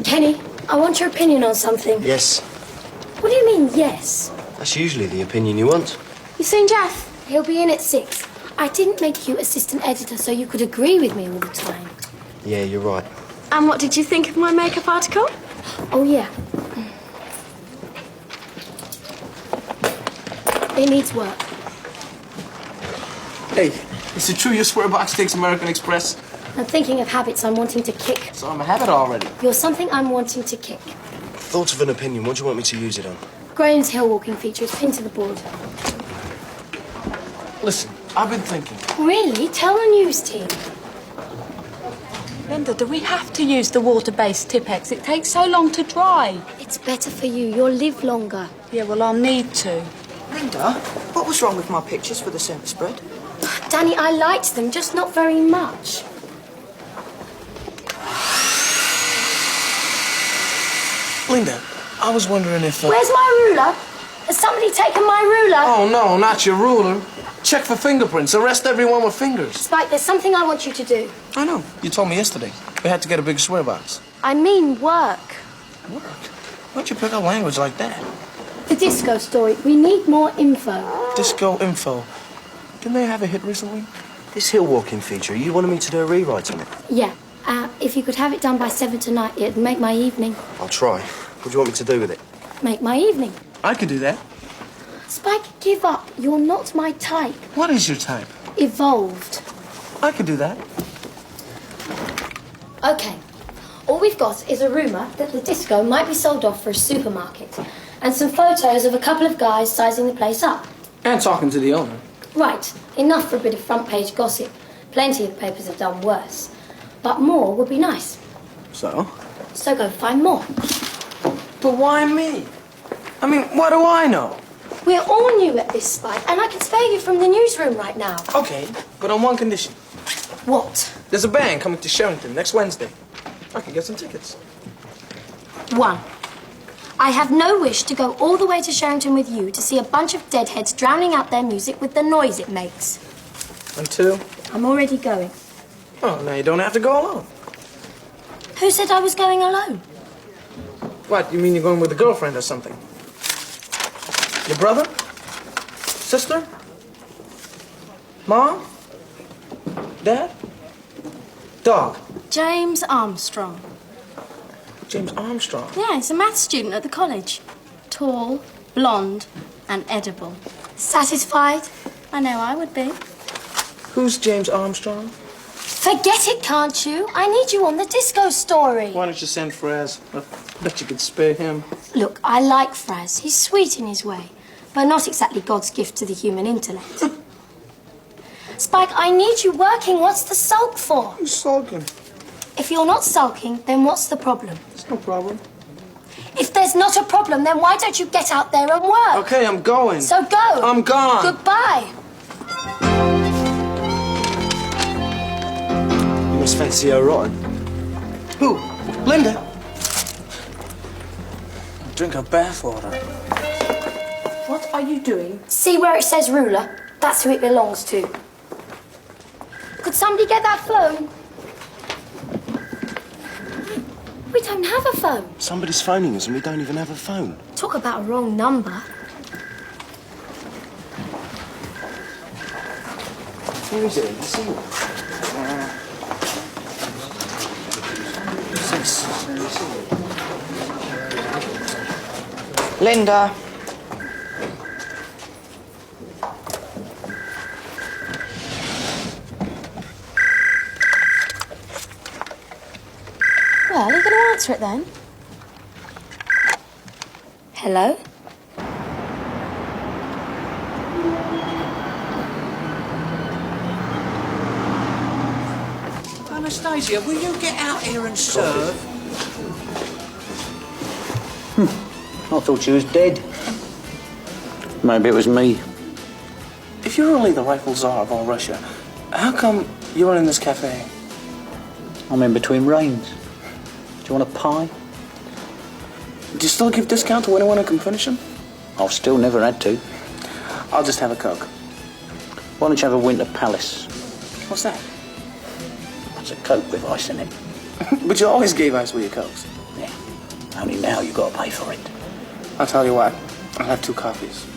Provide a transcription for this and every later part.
Kenny, I want your opinion on something. Yes. What do you mean, yes? That's usually the opinion you want. You seen Jeff? He'll be in at 6. I didn't make you assistant editor so you could agree with me all the time. Yeah, you're right. And what did you think of my makeup article? Oh, yeah. It needs work. Hey, is it true your square box takes American Express? I'm thinking of habits I'm wanting to kick. So I'm a habit already. You're something I'm wanting to kick. Thought of an opinion. What do you want me to use it on? Graham's hill walking feature is pinned to the board. Listen, I've been thinking. Really? Tell the news team. Linda, do we have to use the water-based Tipex? It takes so long to dry. It's better for you. You'll live longer. Yeah, well, I'll need to. Linda, what was wrong with my pictures for the centre spread? Danny, I liked them, just not very much. Linda, I was wondering if... Where's my ruler? Has somebody taken my ruler? Oh, no, not your ruler. Check for fingerprints. Arrest everyone with fingers. Spike, there's something I want you to do. I know. You told me yesterday. We had to get a bigger swear box. I mean work. Work? Why'd you pick a language like that? The disco story. We need more info. Disco info. Didn't they have a hit recently? This hill walking feature, you wanted me to do a rewrite on it? Yeah. If you could have it done by 7 tonight, it'd make my evening. I'll try. What do you want me to do with it? Make my evening. I could do that. Spike, give up. You're not my type. What is your type? Evolved. I could do that. Okay. All we've got is a rumour that the disco might be sold off for a supermarket. And some photos of a couple of guys sizing the place up. And talking to the owner. Right. Enough for a bit of front-page gossip. Plenty of papers have done worse. But more would be nice. So? So go find more. But why me? I mean, what do I know? We're all new at this, Spike, and I can spare you from the newsroom right now. Okay, but on one condition. What? There's a band coming to Sherrington next Wednesday. I can get some tickets. 1. I have no wish to go all the way to Sherrington with you to see a bunch of deadheads drowning out their music with the noise it makes. And 2? I'm already going. Oh, now you don't have to go alone. Who said I was going alone? What, you mean you're going with a girlfriend or something? Your brother? Sister? Mom? Dad? Dog? James Armstrong. James Armstrong? Yeah, he's a maths student at the college. Tall, blonde, and edible. Satisfied? I know I would be. Who's James Armstrong? Forget it, can't you? I need you on the disco story. Why don't you send Fraz? I bet you could spare him. Look, I like Fraz. He's sweet in his way, but not exactly God's gift to the human intellect. Spike, I need you working. What's the sulk for? Who's sulking? If you're not sulking, then what's the problem? There's no problem. If there's not a problem, then why don't you get out there and work? Okay, I'm going. So go. I'm gone. Goodbye. You must fancy her rotten. Who? Linda? Drink her bathwater. What are you doing? See where it says ruler? That's who it belongs to. Could somebody get that phone? We don't have a phone. Somebody's phoning us and we don't even have a phone. Talk about a wrong number. Where is it? Let's see. Linda. Well, are you going to answer it then? Hello? Anastasia, will you get out here and serve? I thought she was dead. Maybe it was me. If you're really the rightful czar of all Russia, how come you're in this cafe? I'm in between rains. Do you want a pie? Do you still give discount to anyone who can finish them? I've still never had to. I'll just have a Coke. Why don't you have a Winter Palace? What's that? That's a Coke with ice in it. But you always gave ice with your Cokes. Yeah. Only now you've got to pay for it. I'll tell you what, I'll have 2 coffees.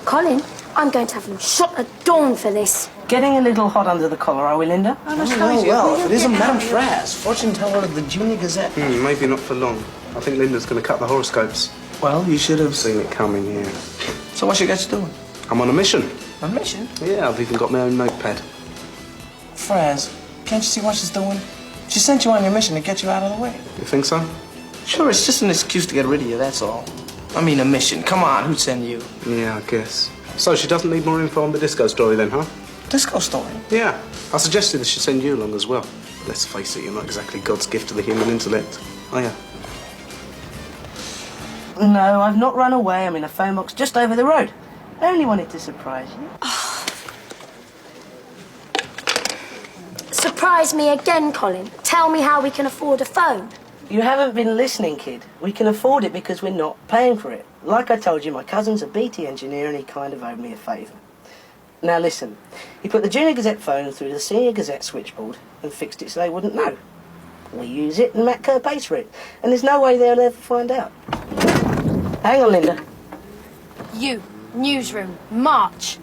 Colin, I'm going to have them shot at dawn for this. Getting a little hot under the collar, are we, Linda? Oh, well, if it isn't Madame Fraz, fortune teller of the Junior Gazette. Maybe not for long. I think Linda's going to cut the horoscopes. Well, you should have seen it coming, yeah. So what you guys doing? I'm on a mission. A mission? Yeah, I've even got my own notepad. Fraz, can't you see what she's doing? She sent you on your mission to get you out of the way. You think so? Sure, it's just an excuse to get rid of you, that's all. I mean, a mission. Come on, who'd send you? Yeah, I guess. So she doesn't need more info on the disco story then, huh? Disco story? Yeah. I suggested that she send you along as well. Let's face it, you're not exactly God's gift to the human intellect, are you? No, I've not run away. I'm in a phone box just over the road. I only wanted to surprise you. Surprise me again, Colin. Tell me how we can afford a phone. You haven't been listening, kid. We can afford it because we're not paying for it. Like I told you, my cousin's a BT engineer and he kind of owed me a favour. Now listen, he put the Junior Gazette phone through the Senior Gazette switchboard and fixed it so they wouldn't know. We use it and Matt Kerr pays for it. And there's no way they'll ever find out. Hang on, Linda. You, newsroom, march.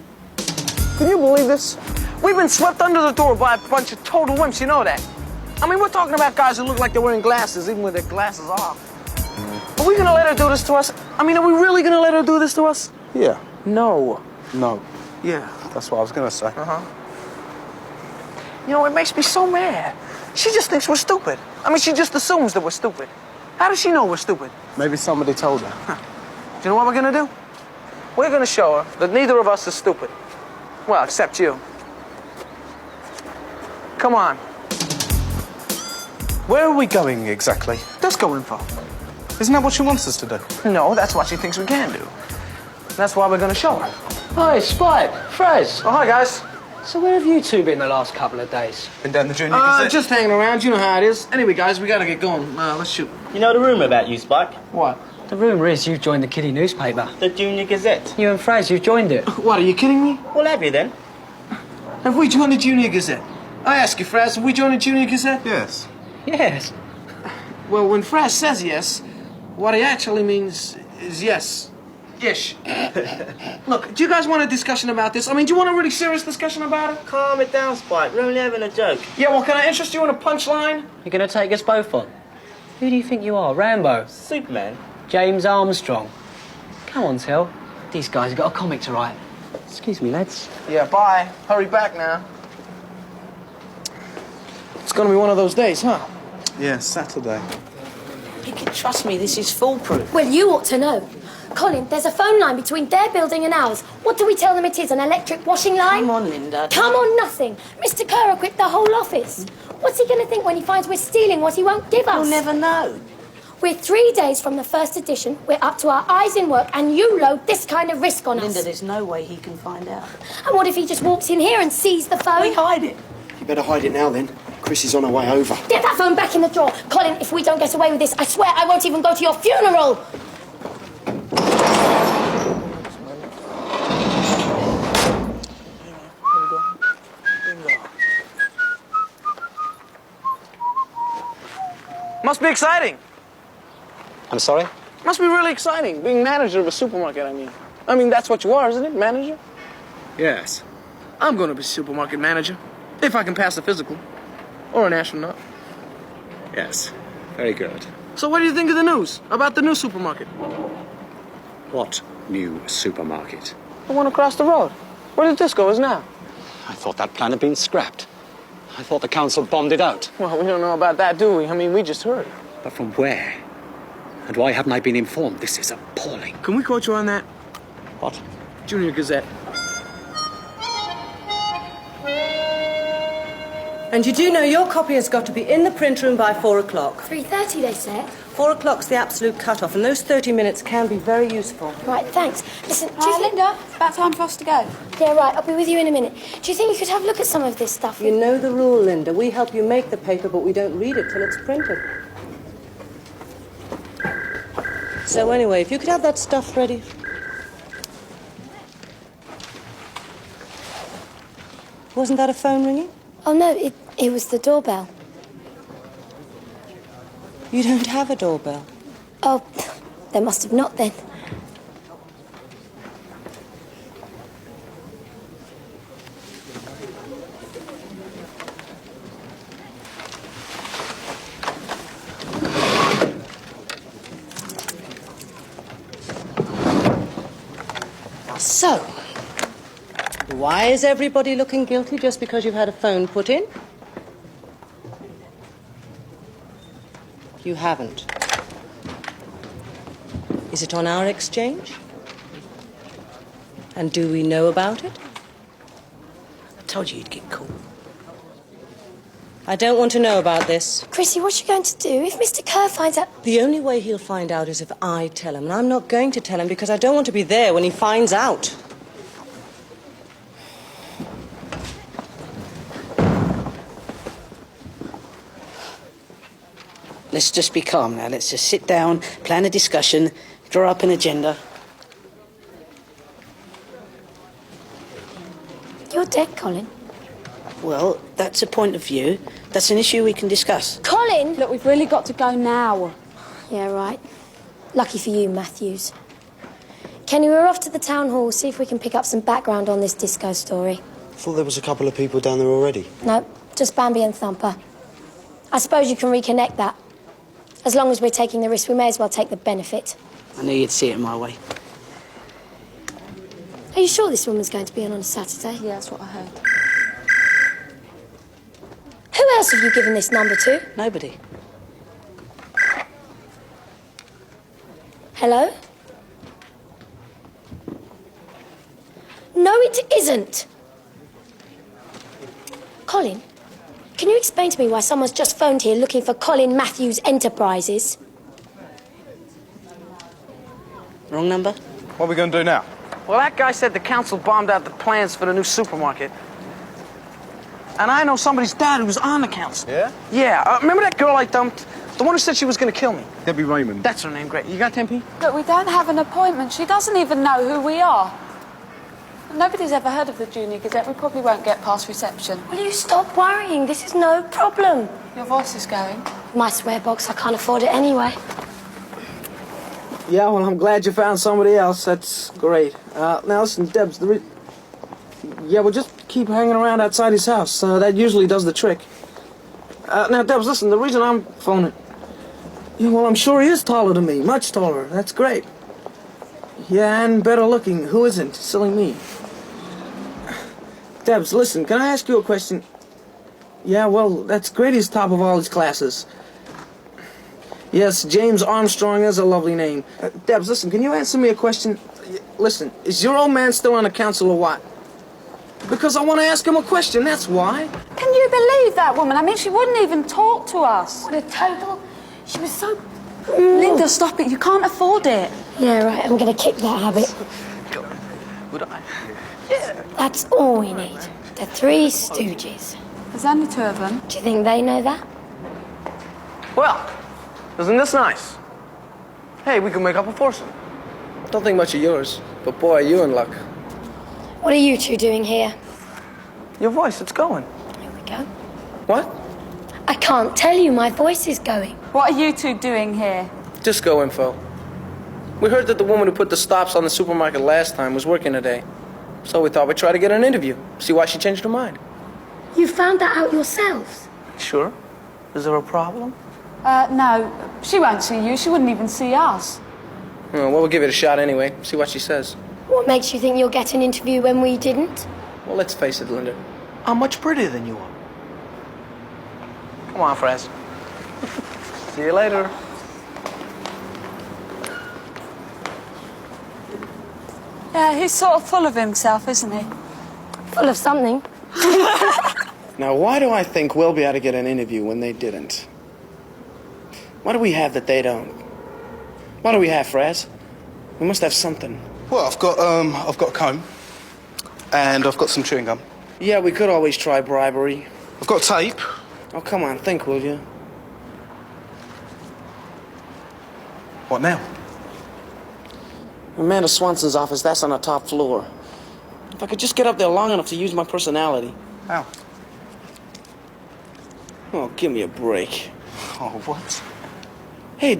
Can you believe this? We've been swept under the door by a bunch of total wimps, you know that. I mean, we're talking about guys who look like they're wearing glasses, even with their glasses off. Are we gonna let her do this to us? I mean, are we really gonna let her do this to us? Yeah. No. No. Yeah. That's what I was going to say. Uh-huh. You know, it makes me so mad. She just thinks we're stupid. I mean, she just assumes that we're stupid. How does she know we're stupid? Maybe somebody told her. Huh. Do you know what we're gonna do? We're gonna show her that neither of us is stupid. Well, except you. Come on. Where are we going exactly? Disco info. Isn't that what she wants us to do? No, that's what she thinks we can do. That's why we're gonna show her. Hi, Spike, Fraz. Oh, hi, guys. So where have you two been the last couple of days? Been down the Junior Gazette? Just hanging around. You know how it is. Anyway, guys, we gotta get going. Let's shoot. You know the rumour about you, Spike? What? The rumour is you've joined the kiddie newspaper. The Junior Gazette. You and Fraz, you've joined it. What, are you kidding me? Well, have you then? Have we joined the Junior Gazette? I ask you, Fraz, have we joined the Junior Gazette? Yes. Yes. Well, when Fraz says yes, what he actually means is yes. Ish. Look, do you guys want a discussion about this? I mean, do you want a really serious discussion about it? Calm it down, Spike. We're only having a joke. Yeah, well, can I interest you in a punchline? You're going to take us both on? Who do you think you are, Rambo? Superman. James Armstrong? Come on, Tel. These guys have got a comic to write. Excuse me, lads. Yeah, bye. Hurry back now. It's gonna be one of those days, huh? Yeah, Saturday. You can trust me, this is foolproof. Well, you ought to know. Colin, there's a phone line between their building and ours. What do we tell them it is, an electric washing line? Come on, Linda. Come on, nothing. Mr. Kerr equipped the whole office. What's he going to think when he finds we're stealing what he won't give us? You'll never know. We're 3 days from the first edition. We're up to our eyes in work, and you load this kind of risk on Linda, us. there's no way he can find out. And what if he just walks in here and sees the phone? We hide it. You better hide it now, then. Chris is on her way over. Get that phone back in the drawer. Colin, if we don't get away with this, I swear I won't even go to your funeral. Must be exciting. I'm sorry? Must be really exciting, being manager of a supermarket, I mean. I mean, that's what you are, isn't it, manager? Yes. I'm gonna be supermarket manager, if I can pass the physical. Or an astronaut. Yes. Very good. So what do you think of the news about the new supermarket? What new supermarket? The one across the road, where the disco is now. I thought that plan had been scrapped. I thought the council bombed it out. Well, we don't know about that, do we? I mean, we just heard. But from where? And why haven't I been informed? This is appalling. Can we quote you on that? What? Junior Gazette. And you do know your copy has got to be in the print room by 4 o'clock. 3:30, they said. 4 o'clock's the absolute cut-off, and those 30 minutes can be very useful. Right, thanks. Listen, do you think... Linda, it's about time for us to go. Yeah, right, I'll be with you in a minute. Do you think you could have a look at some of this stuff? You know the rule, Linda. We help you make the paper, but we don't read it till it's printed. So anyway, if you could have that stuff ready. Wasn't that a phone ringing? Oh, no, it was the doorbell. You don't have a doorbell. Oh, they must have not then. So, why is everybody looking guilty just because you've had a phone put in? You haven't. Is it on our exchange? And do we know about it? I told you you'd get caught. I don't want to know about this. Chrissy, what are you going to do if Mr. Kerr finds out? The only way he'll find out is if I tell him, and I'm not going to tell him because I don't want to be there when he finds out. Let's just be calm now. Let's just sit down, plan a discussion, draw up an agenda. You're dead, Colin. Well, that's a point of view. That's an issue we can discuss. Colin! Look, we've really got to go now. Yeah, right. Lucky for you, Matthews. Kenny, we're off to the town hall, see if we can pick up some background on this disco story. I thought there was a couple of people down there already. No, just Bambi and Thumper. I suppose you can reconnect that. As long as we're taking the risk, we may as well take the benefit. I knew you'd see it my way. Are you sure this woman's going to be on a Saturday? Yeah, that's what I heard. Who else have you given this number to? Nobody. Hello? No, it isn't. Colin, can you explain to me why someone's just phoned here looking for Colin Matthews Enterprises? Wrong number? What are we going to do now? Well, that guy said the council bombed out the plans for the new supermarket. And I know somebody's dad who was on the council. Yeah? Yeah. Remember that girl I dumped? The one who said she was going to kill me. Debbie Raymond. That's her name. Great. You got 10p? Look, we don't have an appointment. She doesn't even know who we are. Nobody's ever heard of the Junior Gazette. We probably won't get past reception. Will you stop worrying? This is no problem. Your voice is going. My swear box, I can't afford it anyway. Yeah, well, I'm glad you found somebody else. That's great. Now, listen, Debs, yeah, we'll just keep hanging around outside his house. That usually does the trick. Now, Debs, listen, the reason I'm phoning... Yeah, well, I'm sure he is taller than me. Much taller. That's great. Yeah, and better looking. Who isn't? Silly me. Debs, listen, can I ask you a question? Yeah, well, that's great he's top of all his classes. Yes, James Armstrong is a lovely name. Debs, listen, can you answer me a question? Listen, is your old man still on the council or what? Because I want to ask him a question, that's why. Can you believe that woman? I mean, she wouldn't even talk to us. What a total... She was so... Linda, stop it. You can't afford it. Yeah, right, I'm going to kick that habit. Would I? That's all we need. The Three Stooges. There's only two of them. Do you think they know that? Well, isn't this nice? Hey, we can make up a foursome. Don't think much of yours, but boy, are you in luck. What are you two doing here? Your voice, it's going. Here we go. What? I can't tell you, my voice is going. What are you two doing here? Disco info. We heard that the woman who put the stops on the supermarket last time was working today. So we thought we'd try to get an interview, see why she changed her mind. You found that out yourselves? Sure. Is there a problem? No. She won't see you. She wouldn't even see us. Well, we'll give it a shot anyway, see what she says. What makes you think you'll get an interview when we didn't? Well, let's face it, Linda. I'm much prettier than you are. Come on, Fraz. See you later. Yeah, he's sort of full of himself, isn't he? Full of something. Now, why do I think we'll be able to get an interview when they didn't? What do we have that they don't? What do we have, Fraz? We must have something. Well, I've got a comb. And I've got some chewing gum. Yeah, we could always try bribery. I've got tape. Oh, come on, think, will you? What now? Amanda Swanson's office, that's on the top floor. If I could just get up there long enough to use my personality. How? Oh, give me a break. Oh, what? Hey,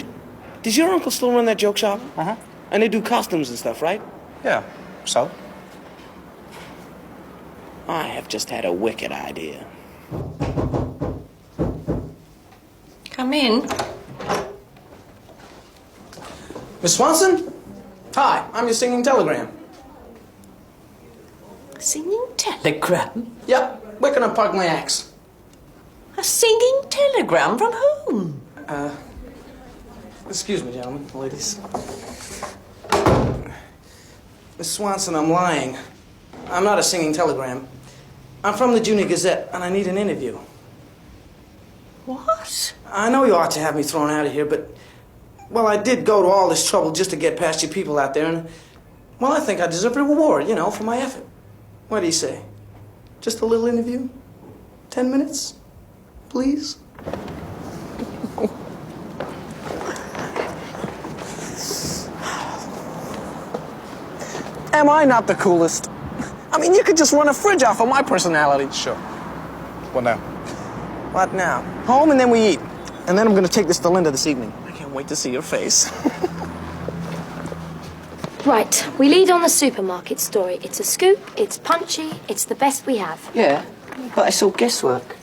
does your uncle still run that joke shop? Uh-huh. And they do costumes and stuff, right? Yeah, so? I have just had a wicked idea. Come in. Miss Swanson? Hi, I'm your singing telegram. Singing telegram? Yep, where can I park my axe? A singing telegram from whom? Excuse me, gentlemen, ladies. Miss Swanson, I'm lying. I'm not a singing telegram. I'm from the Junior Gazette, and I need an interview. What? I know you ought to have me thrown out of here, but... Well, I did go to all this trouble just to get past you people out there, and... Well, I think I deserve a reward, you know, for my effort. What do you say? Just a little interview? 10 minutes? Please? Am I not the coolest? I mean, you could just run a fridge off of my personality. Sure. What now? What now? Home and then we eat. And then I'm gonna take this to Linda this evening. I can't wait to see your face. Right, we lead on the supermarket story. It's a scoop, it's punchy, it's the best we have. Yeah, but it's all guesswork.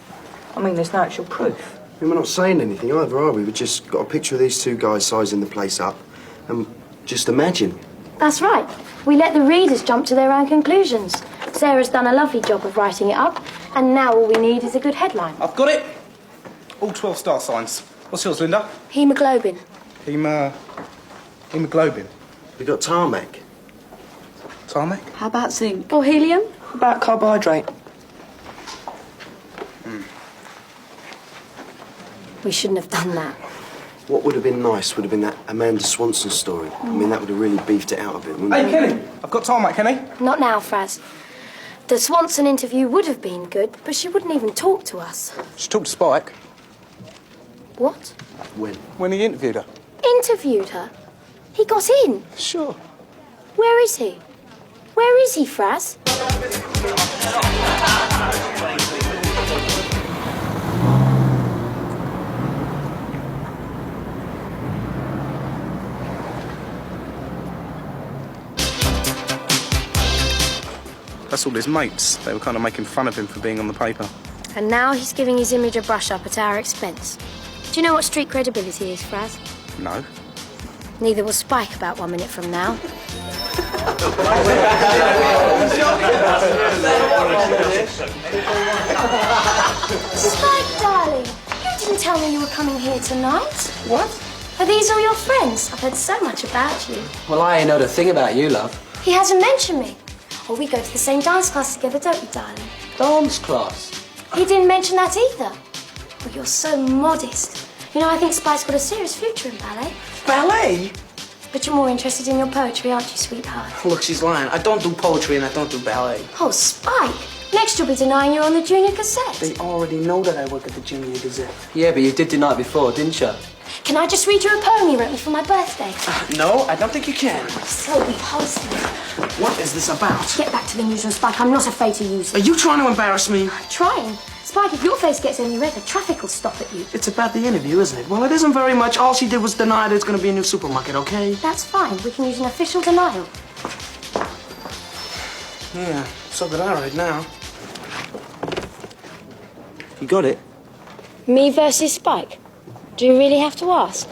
I mean, there's no actual proof. I mean, we're not saying anything either, are we? We've just got a picture of these two guys sizing the place up and just imagine. That's right. We let the readers jump to their own conclusions. Sarah's done a lovely job of writing it up, and now all we need is a good headline. I've got it. All 12 star signs. What's yours, Linda? Hemoglobin. Hemoglobin. We got tarmac. Tarmac? How about zinc? Or helium? About carbohydrate. We shouldn't have done that. What would have been nice would have been that Amanda Swanson story. I mean, that would have really beefed it out a bit, wouldn't Hey, it? Kenny. I've got tarmac, Kenny. Not now, Fraz. The Swanson interview would have been good, but she wouldn't even talk to us. She talked to Spike What? when he interviewed her. Interviewed her? He got in? Sure. Where is he? Where is he, Fraz? That's all his mates. They were kind of making fun of him for being on the paper. And now he's giving his image a brush-up at our expense. Do you know what street credibility is, Fraz? No. Neither will Spike about 1 minute from now. Spike, darling, you didn't tell me you were coming here tonight. What? Are these all your friends? I've heard so much about you. Well, I ain't heard a thing about you, love. He hasn't mentioned me. Oh, we go to the same dance class together, don't we, darling? Dance class? He didn't mention that either. Oh, you're so modest. You know, I think Spike's got a serious future in ballet. Ballet? But you're more interested in your poetry, aren't you, sweetheart? Look, she's lying. I don't do poetry and I don't do ballet. Oh, Spike! Next you'll be denying you're on the Junior Gazette. They already know that I work at the Junior Gazette. Yeah, but you did deny it before, didn't you? Can I just read you a poem you wrote me for my birthday? No, I don't think you can. So repulsive. What is this about? Get back to the news, Spike. I'm not afraid to use Are it. you trying to embarrass me? I'm trying. Spike, if your face gets any redder, traffic will stop at you. It's about the interview, isn't it? Well, it isn't very much. All she did was deny there's going to be a new supermarket, okay? That's fine. We can use an official denial. Yeah, so did I right now. You got it? Me versus Spike? Do you really have to ask?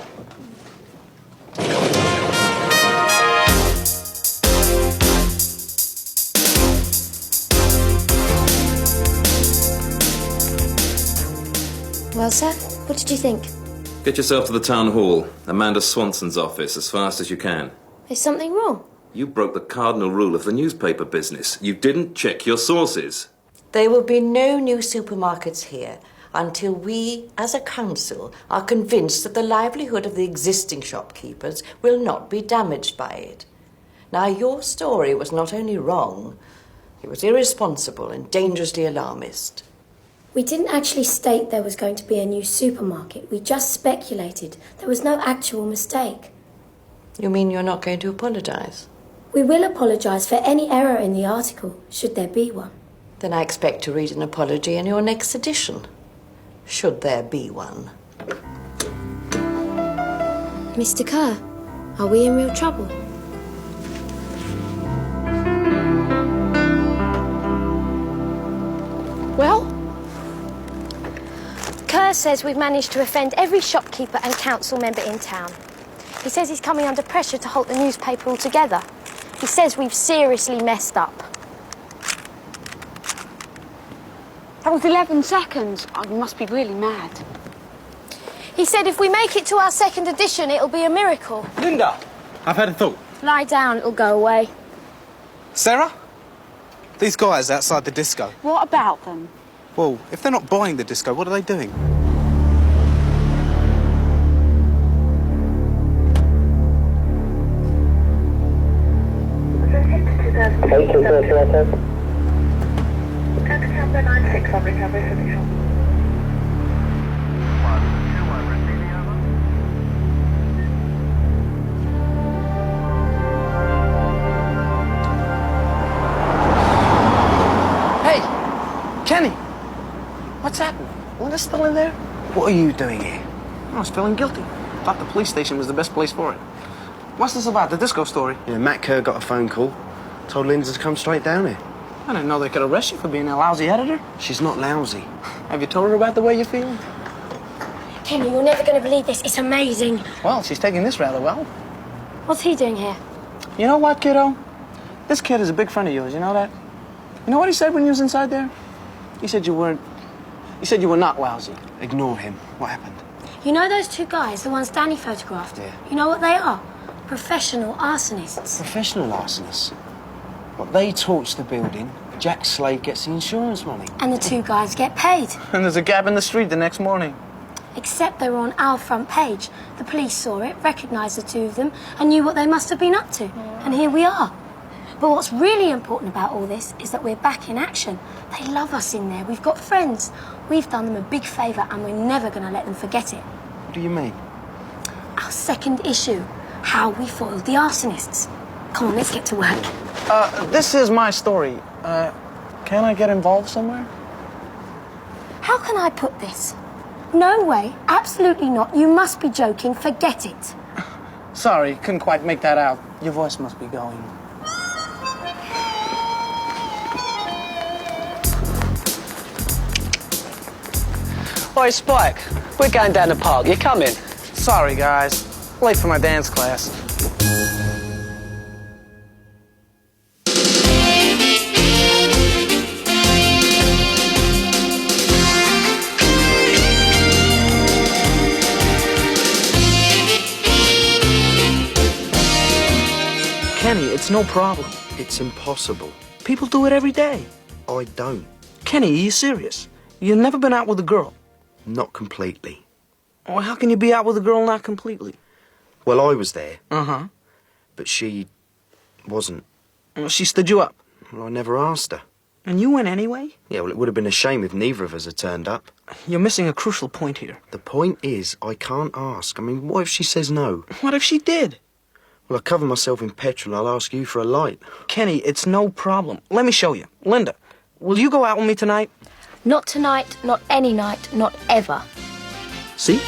Well, sir, what did you think? Get yourself to the town hall, Amanda Swanson's office, as fast as you can. Is something wrong? You broke the cardinal rule of the newspaper business. You didn't check your sources. There will be no new supermarkets here until we, as a council, are convinced that the livelihood of the existing shopkeepers will not be damaged by it. Now, your story was not only wrong, it was irresponsible and dangerously alarmist. We didn't actually state there was going to be a new supermarket. We just speculated. There was no actual mistake. You mean you're not going to apologise? We will apologise for any error in the article, should there be one. Then I expect to read an apology in your next edition, should there be one. Mr. Kerr, are we in real trouble? Well? Kerr says we've managed to offend every shopkeeper and council member in town. He says he's coming under pressure to halt the newspaper altogether. He says we've seriously messed up. That was 11 seconds. Oh, you must be really mad. He said if we make it to our second edition, it'll be a miracle. Linda, I've had a thought. Lie down, it'll go away. Sarah? These guys outside the disco. What about them? Well, if they're not buying the disco, what are they doing? Hey, Kenny! What's happened? Linda's still in there? What are you doing here? I was feeling guilty. Thought the police station was the best place for it. What's this about, the disco story? Yeah, Matt Kerr got a phone call. Told Linda to come straight down here. I didn't know they could arrest you for being a lousy editor. She's not lousy. Have you told her about the way you're feeling? Kenny, you're never going to believe this. It's amazing. Well, she's taking this rather well. What's he doing here? You know what, kiddo? This kid is a big friend of yours, you know that? You know what he said when you was inside there? He said you weren't... He said you were not lousy. Ignore him. What happened? You know those two guys, the ones Danny photographed? Yeah. You know what they are? Professional arsonists. Professional arsonists. What, they torch the building, Jack Slade gets the insurance money. And the two guys get paid. And there's a gap in the street the next morning. Except they were on our front page. The police saw it, recognised the two of them, and knew what they must have been up to. And here we are. But what's really important about all this is that we're back in action. They love us in there. We've got friends. We've done them a big favour, and we're never going to let them forget it. What do you mean? Our second issue, how we foiled the arsonists. Come on, let's get to work. This is my story. Can I get involved somewhere? How can I put this? No way, absolutely not. You must be joking. Forget it. Sorry, couldn't quite make that out. Your voice must be going. Oi, Spike, we're going down the park. You coming? Sorry, guys. Late for my dance class. Kenny, it's no problem. It's impossible. People do it every day. I don't. Kenny, are you serious? You've never been out with a girl? Not completely. Well, how can you be out with a girl not completely? Well, I was there. Uh-huh. But she wasn't. Well, she stood you up. Well, I never asked her. And you went anyway? Yeah, well, it would have been a shame if neither of us had turned up. You're missing a crucial point here. The point is, I can't ask. I mean, what if she says no? What if she did? Well, I cover myself in petrol and I'll ask you for a light. Kenny, it's no problem. Let me show you. Linda, will you go out with me tonight? Not tonight, not any night, not ever. See?